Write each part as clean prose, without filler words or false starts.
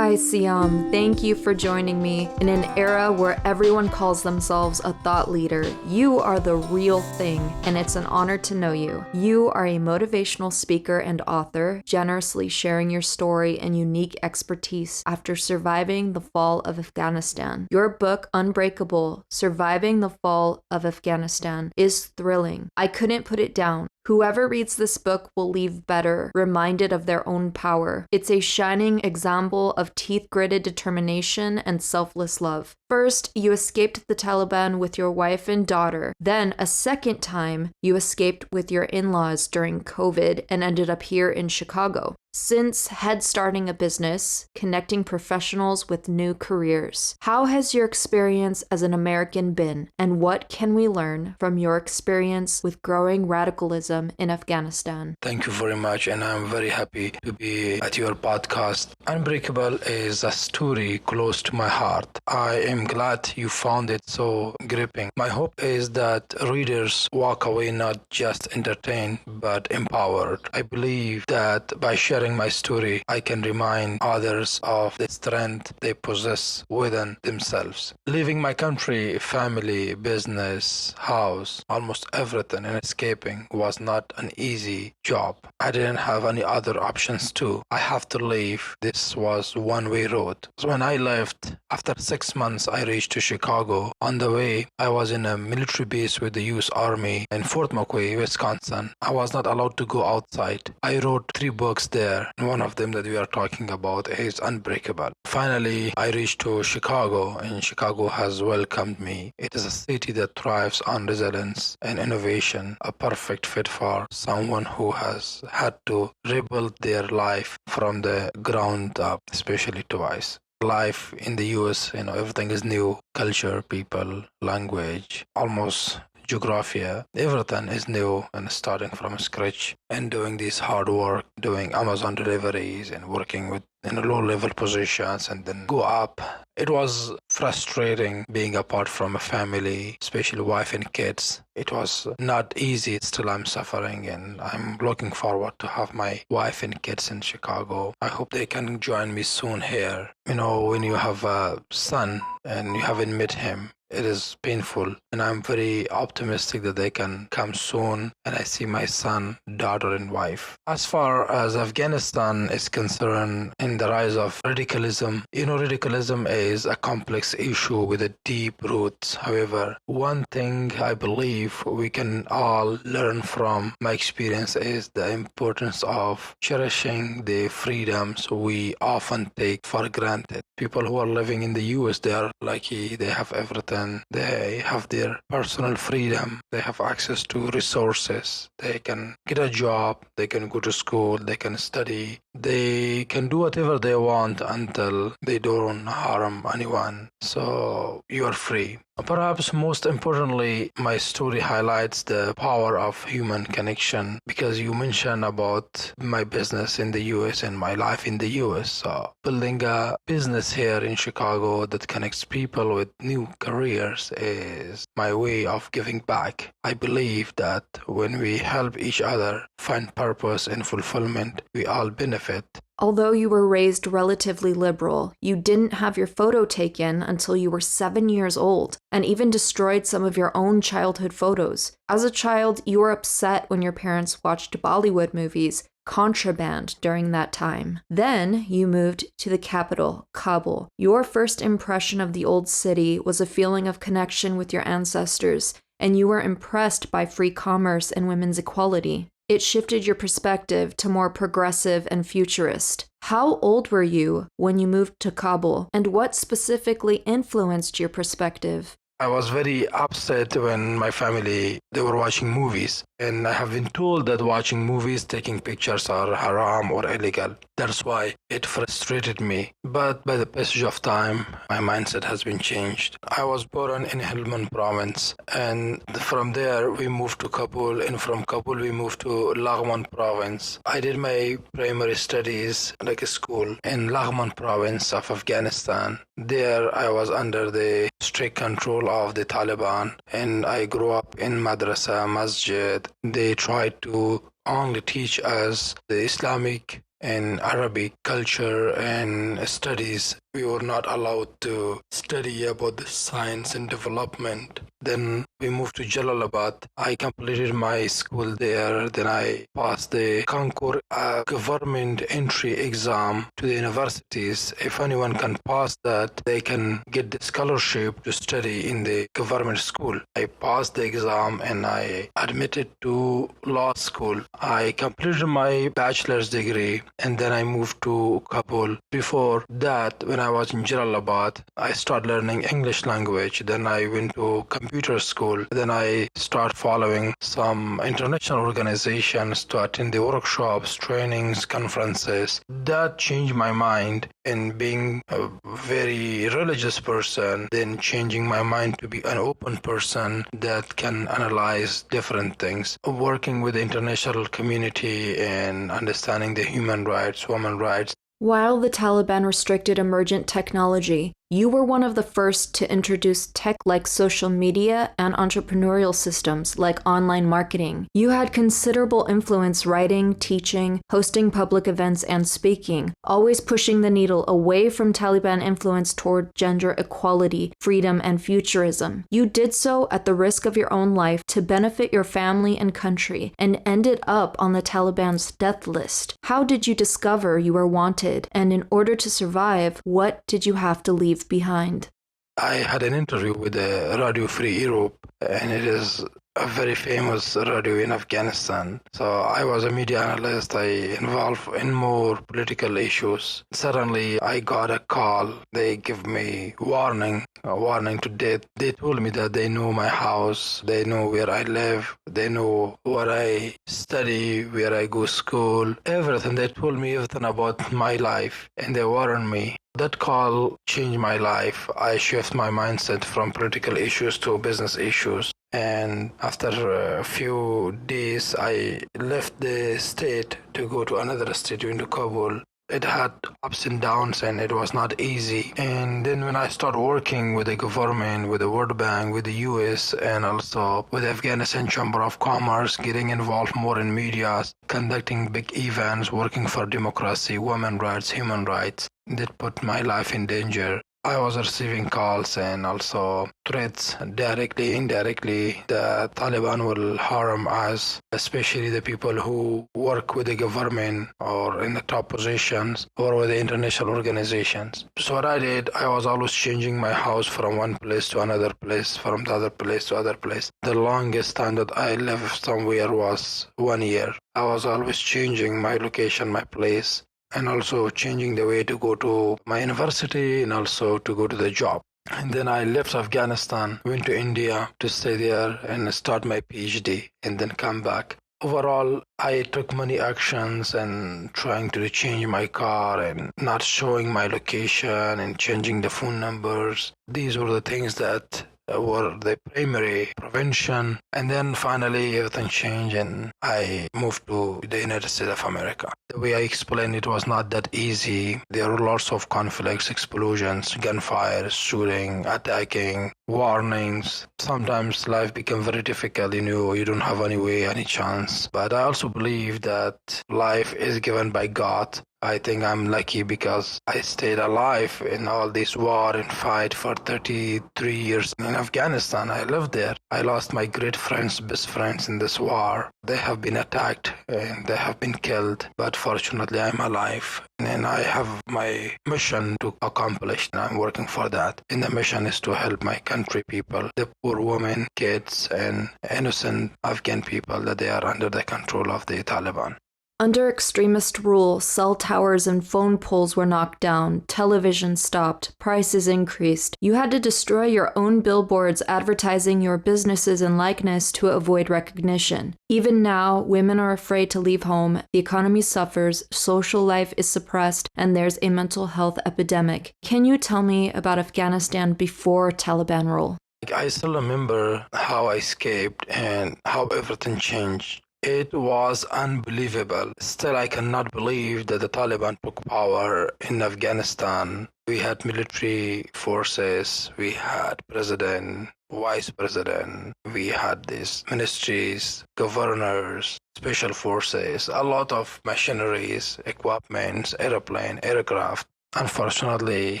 Hi, Siam. Thank you for joining me. In an era where everyone calls themselves a thought leader, you are the real thing, and it's an honor to know you. You are a motivational speaker and author, generously sharing your story and unique expertise after surviving the fall of Afghanistan. Your book, Unbreakable, Surviving the Fall of Afghanistan, is thrilling. I couldn't put it down. Whoever reads this book will leave better, reminded of their own power. It's a shining example of teeth-gritted determination and selfless love. First, you escaped the Taliban with your wife and daughter. Then, a second time, you escaped with your in-laws during COVID and ended up here in Chicago. Since head-starting a business, connecting professionals with new careers, how has your experience as an American been, and what can we learn from your experience with growing radicalism in Afghanistan? Thank you very much, and I'm very happy to be at your podcast. Unbreakable is a story close to my heart. I am glad you found it so gripping. My hope is that readers walk away not just entertained, but empowered. I believe that by sharing my story, I can remind others of the strength they possess within themselves. Leaving my country, family, business, house, almost everything, and escaping was not an easy job. I didn't have any other options too. I have to leave. This was one-way road. So when I left, after 6 months, I reached to Chicago. On the way, I was in a military base with the U.S. Army in Fort McCoy, Wisconsin. I was not allowed to go outside. I wrote 3 books there. And one of them that we are talking about is Unbreakable. Finally, I reached to Chicago, and Chicago has welcomed me. It is a city that thrives on resilience and innovation, a perfect fit for someone who has had to rebuild their life from the ground up, especially twice. Life in the US, everything is new. Culture, people, language, almost geography, everything is new and starting from scratch and doing this hard work, doing Amazon deliveries and working with low-level positions and then go up. It was frustrating being apart from a family, especially wife and kids. It was not easy. Still, I'm suffering, and I'm looking forward to have my wife and kids in Chicago. I hope they can join me soon here. When you have a son and you haven't met him, it is painful, and I'm very optimistic that they can come soon and I see my son, daughter, and wife. As far as Afghanistan is concerned and the rise of radicalism, radicalism is a complex issue with a deep roots. However, one thing I believe we can all learn from my experience is the importance of cherishing the freedoms we often take for granted. People who are living in the US, they are lucky, they have everything. They have their personal freedom. They have access to resources. They can get a job. They can go to school. They can study. They can do whatever they want until they don't harm anyone. So you are free. Perhaps most importantly, my story highlights the power of human connection, because you mentioned about my business in the US and my life in the US. So building a business here in Chicago that connects people with new careers is my way of giving back. I believe that when we help each other find purpose and fulfillment, we all benefit. Although you were raised relatively liberal, you didn't have your photo taken until you were 7 years old, and even destroyed some of your own childhood photos. As a child, you were upset when your parents watched Bollywood movies, Contraband, during that time. Then you moved to the capital, Kabul. Your first impression of the old city was a feeling of connection with your ancestors, and you were impressed by free commerce and women's equality. It shifted your perspective to more progressive and futurist. How old were you when you moved to Kabul, and what specifically influenced your perspective? I was very upset when my family, they were watching movies. And I have been told that watching movies, taking pictures are haram or illegal. That's why it frustrated me. But by the passage of time, my mindset has been changed. I was born in Helmand province, and from there we moved to Kabul, and from Kabul we moved to Laghman province. I did my primary studies, like a school, in Laghman province of Afghanistan. There I was under the strict control of the Taliban, and I grew up in madrasa, masjid. They tried to only teach us the Islamic in Arabic culture and studies. We were not allowed to study about the science and development. Then we moved to Jalalabad. I completed my school there. Then I passed the Concours government entry exam to the universities. If anyone can pass that, they can get the scholarship to study in the government school. I passed the exam and I admitted to law school. I completed my bachelor's degree and then I moved to Kabul. Before that, when I was in Jalalabad, I started learning English language. Then I went to computer school. Then I started following some international organizations to attend the workshops, trainings, conferences. That changed my mind in being a very religious person, then changing my mind to be an open person that can analyze different things, working with the international community and understanding the human rights, women's rights. While the Taliban restricted emergent technology, you were one of the first to introduce tech like social media and entrepreneurial systems like online marketing. You had considerable influence writing, teaching, hosting public events, and speaking, always pushing the needle away from Taliban influence toward gender equality, freedom, and futurism. You did so at the risk of your own life to benefit your family and country, and ended up on the Taliban's death list. How did you discover you were wanted? And in order to survive, what did you have to leave behind? I had an interview with Radio Free Europe, and it is a very famous radio in Afghanistan. So I was a media analyst. I involved in more political issues. Suddenly, I got a call. They give me a warning to death. They told me that they know my house, they know where I live, they know what I study, where I go school, everything. They told me everything about my life, and they warned me. That call changed my life. I shift my mindset from political issues to business issues. And after a few days, I left the state to go to another state, into Kabul. It had ups and downs and it was not easy. And then when I started working with the government, with the World Bank, with the US, and also with the Afghanistan Chamber of Commerce, getting involved more in media, conducting big events, working for democracy, women's rights, human rights, that put my life in danger. I was receiving calls and also threats directly, indirectly. The Taliban will harm us, especially the people who work with the government or in the top positions or with the international organizations. So what I did, I was always changing my house from one place to another place, from the other place to other place. The longest time that I lived somewhere was 1 year. I was always changing my location, my place, and also changing the way to go to my university and also to go to the job. And then I left Afghanistan, went to India to stay there and start my PhD and then come back. Overall, I took many actions and trying to change my car and not showing my location and changing the phone numbers. These were the things that were the primary prevention. And then finally everything changed and I moved to the United States of America. The way I explained it was not that easy. There were lots of conflicts, explosions, gunfire, shooting, attacking, warnings. Sometimes life became very difficult. You don't have any way, any chance. But I also believe that life is given by God. I think I'm lucky because I stayed alive in all this war and fight for 33 years in Afghanistan. I lived there. I lost my great friends, best friends in this war. They have been attacked and they have been killed. But fortunately, I'm alive. And I have my mission to accomplish. And I'm working for that. And the mission is to help my country people, the poor women, kids, and innocent Afghan people that they are under the control of the Taliban. Under extremist rule, cell towers and phone poles were knocked down, television stopped, prices increased. You had to destroy your own billboards advertising your businesses and likeness to avoid recognition. Even now, women are afraid to leave home, the economy suffers, social life is suppressed, and there's a mental health epidemic. Can you tell me about Afghanistan before Taliban rule? I still remember how I escaped and how everything changed. It was unbelievable. Still, I cannot believe that the Taliban took power in Afghanistan. We had military forces, we had president, vice president, we had these ministries, governors, special forces, a lot of machineries, equipment, airplane, aircraft. Unfortunately,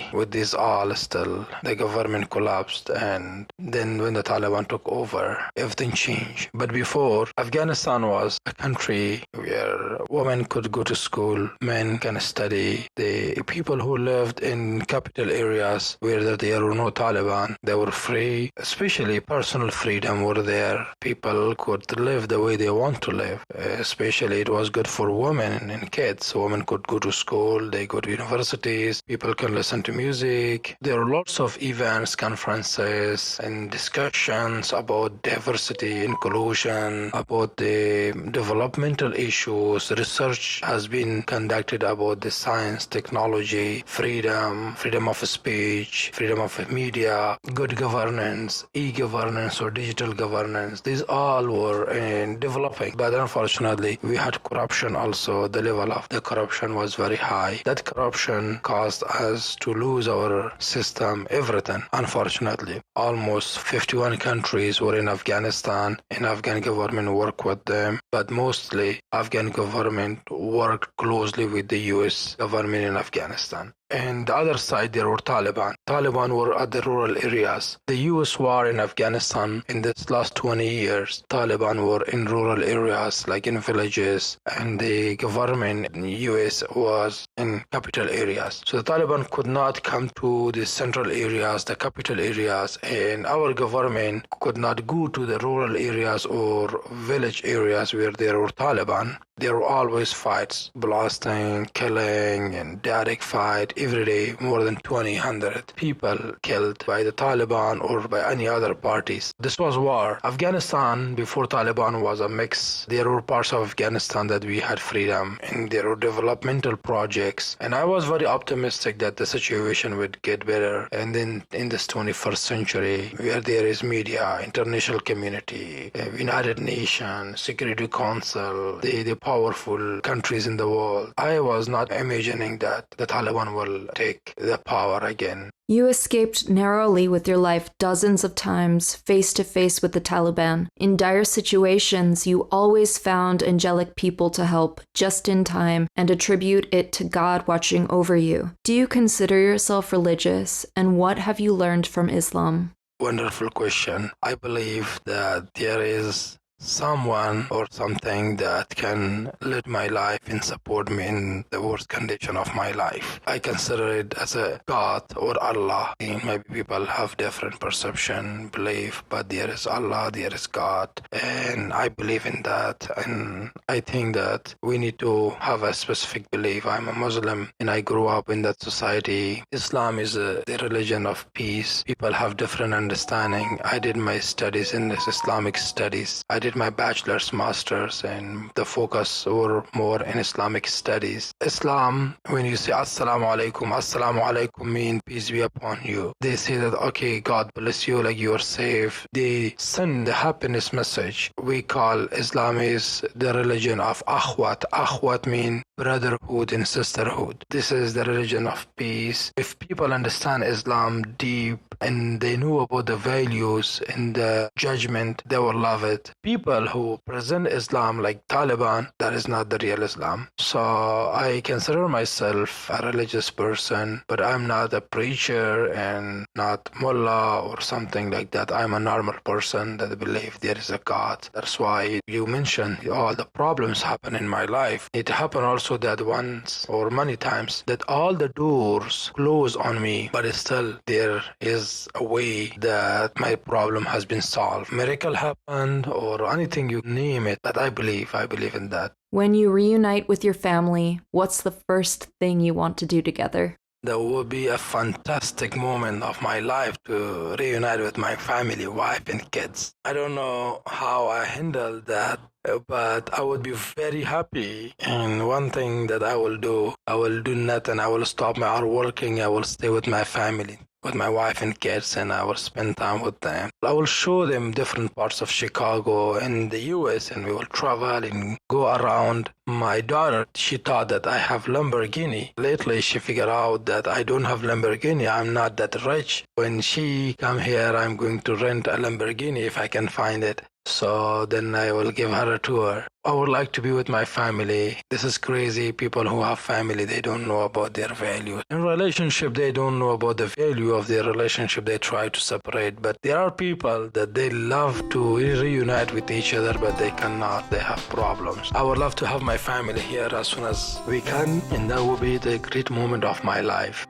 with this all still, the government collapsed, and then when the Taliban took over, everything changed. But before, Afghanistan was a country where women could go to school, men can study. The people who lived in capital areas where there were no Taliban, they were free, especially personal freedom were there. People could live the way they want to live. Especially it was good for women and kids. Women could go to school, they go to university. People can listen to music. There are lots of events, conferences, and discussions about diversity, inclusion, about the developmental issues. Research has been conducted about the science, technology, freedom of speech, freedom of media, good governance, e-governance or digital governance. These all were developing. But unfortunately, we had corruption also. The level of the corruption was very high. That corruption caused us to lose our system, everything. Unfortunately, almost 51 countries were in Afghanistan, and Afghan government worked with them, but mostly Afghan government worked closely with the US government in Afghanistan. And the other side, there were Taliban. Taliban were at the rural areas. The US war in Afghanistan in this last 20 years, Taliban were in rural areas, like in villages, and the government in the US was in capital areas. So the Taliban could not come to the central areas, the capital areas, and our government could not go to the rural areas or village areas where there were Taliban. There were always fights, blasting, killing, and direct fight every day. More than 200 people killed by the Taliban or by any other parties. This was war. Afghanistan before Taliban was a mix. There were parts of Afghanistan that we had freedom, and there were developmental projects. And I was very optimistic that the situation would get better. And then in this 21st century, where there is media, international community, United Nations, Security Council, the powerful countries in the world, I was not imagining that the Taliban will take the power again. You escaped narrowly with your life dozens of times, face to face with the Taliban. In dire situations, you always found angelic people to help just in time and attribute it to God watching over you. Do you consider yourself religious, and what have you learned from Islam? Wonderful question. I believe that there is someone or something that can lead my life and support me in the worst condition of my life. I consider it as a God or Allah. Maybe people have different perception, belief, but there is Allah, there is God, and I believe in that. And I think that we need to have a specific belief. I'm a Muslim and I grew up in that society. Islam is the religion of peace. People have different understanding. I did my studies in this Islamic studies. I did my bachelor's, master's, and the focus were more in Islamic studies. Islam, when you say assalamu alaikum mean peace be upon you. They say that, okay, God bless you, like you are safe. They send the happiness message. We call Islam is the religion of akhwat. Akhwat mean brotherhood and sisterhood. This is the religion of peace. If people understand Islam deep and they know about the values and the judgment, they will love it. People who present Islam like Taliban, that is not the real Islam. So I consider myself a religious person, but I'm not a preacher and not mullah or something like that. I'm a normal person that believe there is a God. That's why you mentioned all the problems happen in my life. It happened also that once or many times that all the doors close on me, but still there is a way that my problem has been solved. Miracle happened or anything you name it, that I believe in that. When you reunite with your family, what's the first thing you want to do together? That would be a fantastic moment of my life to reunite with my family, wife and kids. I don't know how I handled that, but I would be very happy. And one thing that I will do nothing. I will stop my working. I will stay with my family, with my wife and kids, and I will spend time with them. I will show them different parts of Chicago and the US, and we will travel and go around. My daughter, she thought that I have Lamborghini. Lately, she figured out that I don't have Lamborghini. I'm not that rich. When she come here, I'm going to rent a Lamborghini if I can find it. So then I will give her a tour. I would like to be with my family. This is crazy. People who have family, they don't know about their values. In relationship, they don't know about the value of their relationship. They try to separate. But there are people that they love to reunite with each other, but they cannot. They have problems. I would love to have my family here as soon as we can, and that will be the great moment of my life.